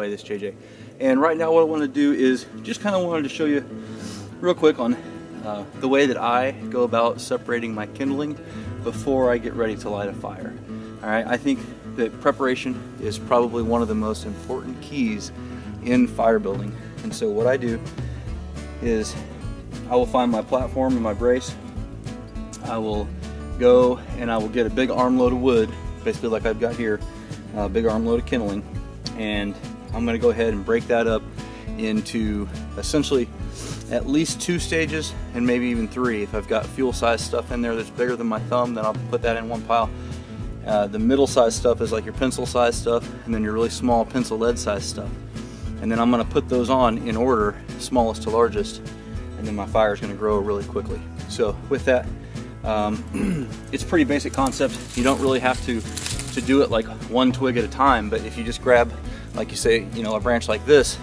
everybody, this is JJ. And right now what I want to do is just kind of wanted to show you real quick on the way that I go about separating my kindling before I get ready to light a fire. Alright, I think that preparation is probably one of the most important keys in fire building. And so what I do is I will find my platform and my brace. I will go and I will get a big armload of wood, basically like I've got here, a big armload of kindling, and I'm going to go ahead and break that up into essentially at least 2 stages and maybe even 3. If I've got fuel size stuff in there that's bigger than my thumb, then I'll put that in one pile. The middle size stuff is like your pencil size stuff, and then your really small pencil lead size stuff. And then I'm going to put those on in order, smallest to largest, and then my fire is going to grow really quickly. So with that, it's a pretty basic concept. You don't really have to do it like one twig at a time, but if you just grab, like you say, you know, a branch like this,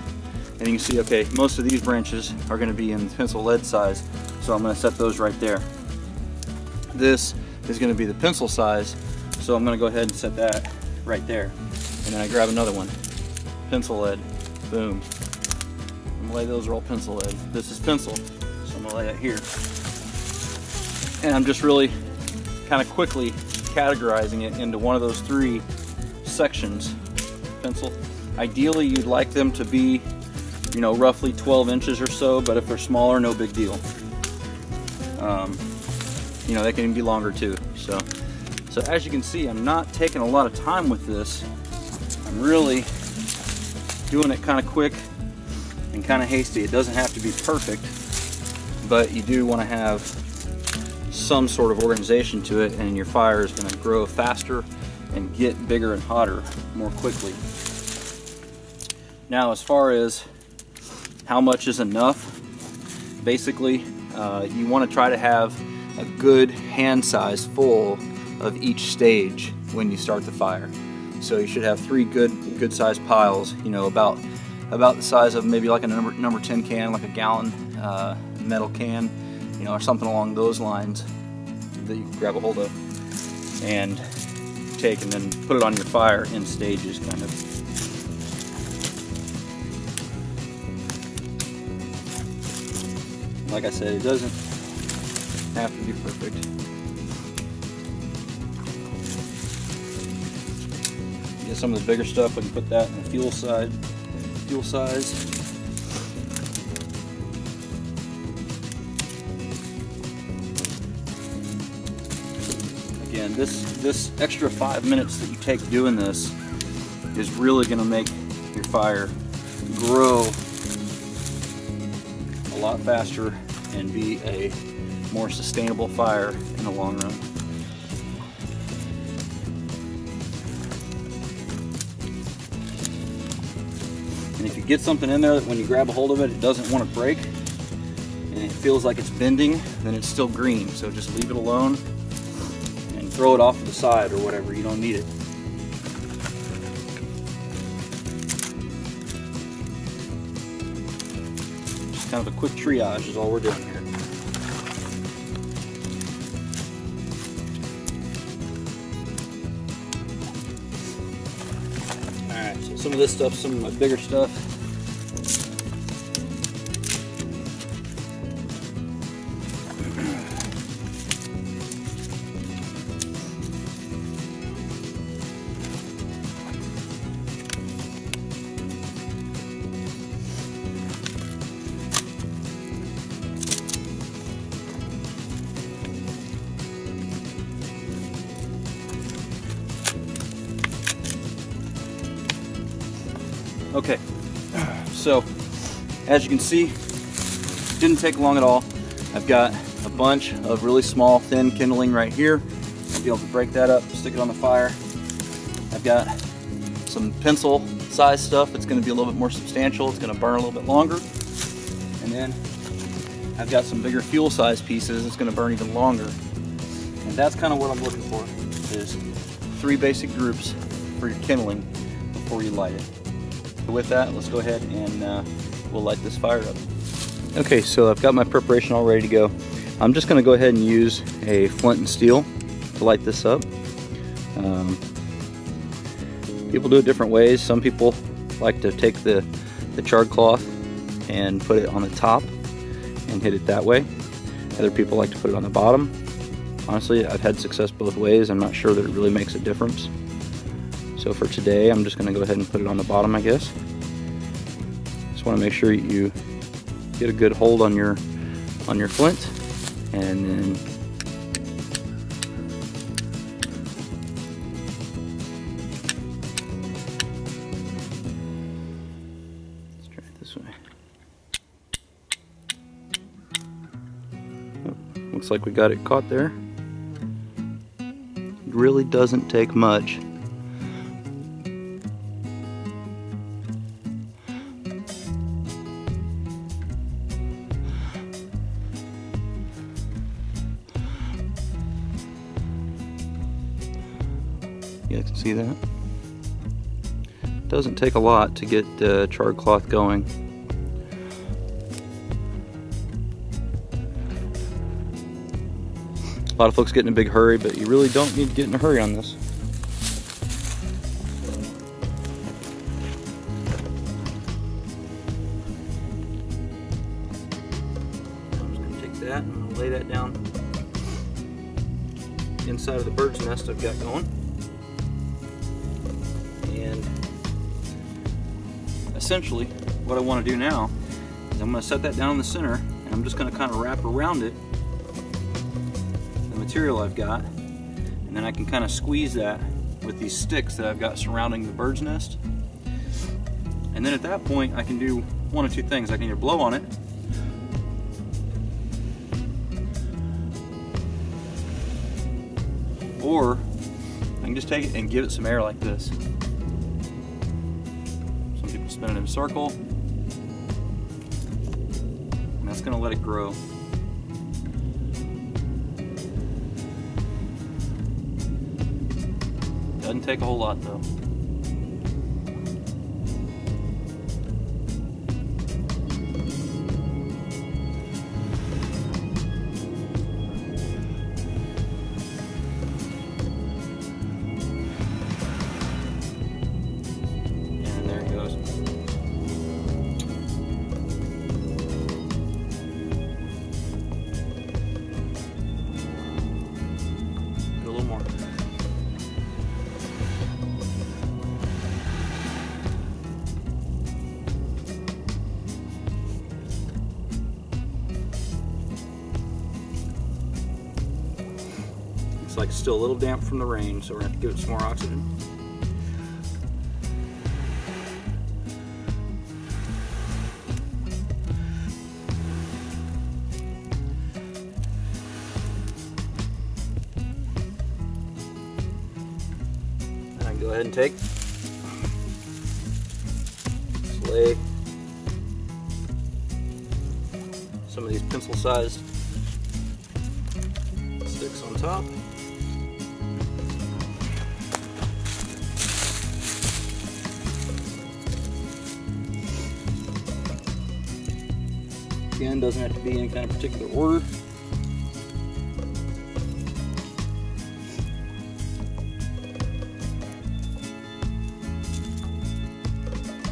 and you can see, okay, most of these branches are going to be in pencil lead size, so I'm going to set those right there. This is going to be the pencil size, so I'm going to go ahead and set that right there. And then I grab another one, pencil lead, boom. I'm going to lay those all pencil lead. This is pencil, so I'm going to lay that here. And I'm just really kind of quickly categorizing it into one of those 3 sections. Pencil. Ideally, you'd like them to be, you know, roughly 12 inches or so, but if they're smaller, no big deal. You know, they can be longer too. So as you can see, I'm not taking a lot of time with this. I'm really doing it kind of quick and kind of hasty. It doesn't have to be perfect, but you do want to have some sort of organization to it, and your fire is going to grow faster and get bigger and hotter more quickly. Now, as far as how much is enough, basically you want to try to have a good hand size full of each stage when you start the fire. So you should have 3 good sized piles, you know, about the size of maybe like a number 10 can, like a gallon metal can, you know, or something along those lines that you can grab a hold of and take and then put it on your fire in stages, kind of. Like I said, it doesn't have to be perfect. Get some of the bigger stuff, we can put that in the fuel size. Again, this extra 5 minutes that you take doing this is really going to make your fire grow a lot faster and be a more sustainable fire in the long run. And if you get something in there that when you grab a hold of it, it doesn't want to break and it feels like it's bending, then it's still green. So just leave it alone and throw it off to the side or whatever. You don't need it. Just kind of a quick triage is all we're doing here. Alright, so some of this stuff, some of my bigger stuff. Okay, so as you can see, didn't take long at all. I've got a bunch of really small, thin kindling right here. I'll be able to break that up, stick it on the fire. I've got some pencil size stuff that's going to be a little bit more substantial. It's going to burn a little bit longer. And then I've got some bigger fuel size pieces. It's going to burn even longer. And that's kind of what I'm looking for, is 3 basic groups for your kindling before you light it. With that, let's go ahead and we'll light this fire up. Okay, so I've got my preparation all ready to go. I'm just going to go ahead and use a flint and steel to light this up. People do it different ways. Some people like to take the charred cloth and put it on the top and hit it that way. Other people like to put it on the bottom. Honestly, I've had success both ways. I'm not sure that it really makes a difference. So for today, I'm just going to go ahead and put it on the bottom, I guess. Just want to make sure you get a good hold on your flint, and then let's try it this way. Oh, looks like we got it caught there. It really doesn't take much. You guys can see that? It doesn't take a lot to get the charred cloth going. A lot of folks get in a big hurry, but you really don't need to get in a hurry on this. I'm just going to take that and I'm going to lay that down inside of the bird's nest I've got going. And essentially what I want to do now is I'm going to set that down in the center, and I'm just going to kind of wrap around it the material I've got, and then I can kind of squeeze that with these sticks that I've got surrounding the bird's nest. And then at that point I can do one of two things. I can either blow on it, or I can just take it and give it some air like this. Some people spin it in a circle, and that's going to let it grow. Doesn't take a whole lot though. Like it's still a little damp from the rain, so we're going to have to give it some more oxygen. And I can go ahead and take, just lay some of these pencil-sized sticks on top. Again, doesn't have to be any kind of particular order.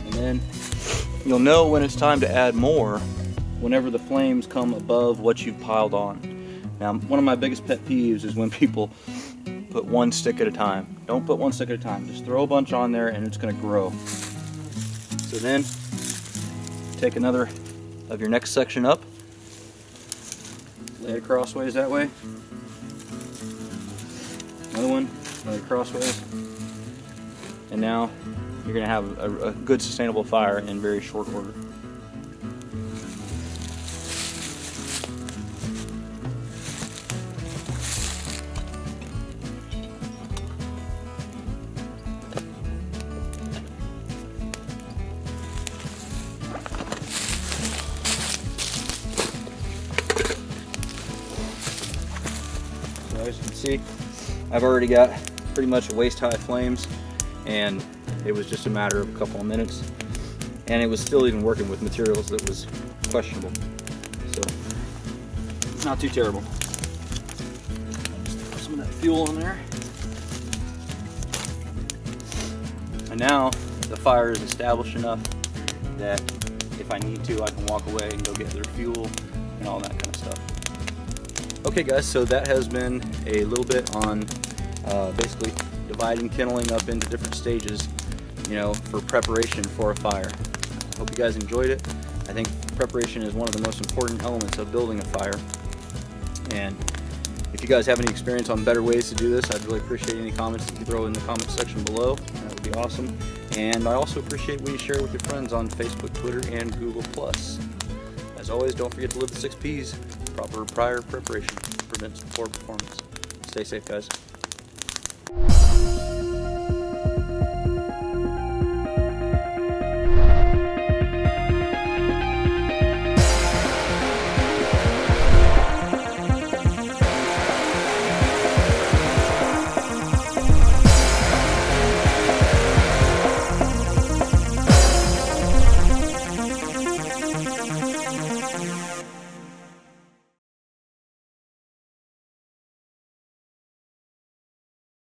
And then you'll know when it's time to add more whenever the flames come above what you've piled on. Now, one of my biggest pet peeves is when people put one stick at a time. Don't put one stick at a time. Just throw a bunch on there and it's going to grow. So then take another of your next section up, lay it crossways that way, another one, lay it crossways, and now you're going to have a good sustainable fire in very short order. As you can see, I've already got pretty much waist-high flames, and it was just a matter of a couple of minutes, and it was still even working with materials that was questionable, so not too terrible. Just throw some of that fuel in there, and now the fire is established enough that if I need to, I can walk away and go get their fuel and all that kind of stuff. Okay guys, so that has been a little bit on basically dividing kindling up into different stages, you know, for preparation for a fire. Hope you guys enjoyed it. I think preparation is one of the most important elements of building a fire. And if you guys have any experience on better ways to do this, I'd really appreciate any comments that you throw in the comment section below. That would be awesome. And I also appreciate when you share with your friends on Facebook, Twitter, and Google+. As always, don't forget to live the 6 Ps. Proper prior preparation prevents poor performance. Stay safe, guys.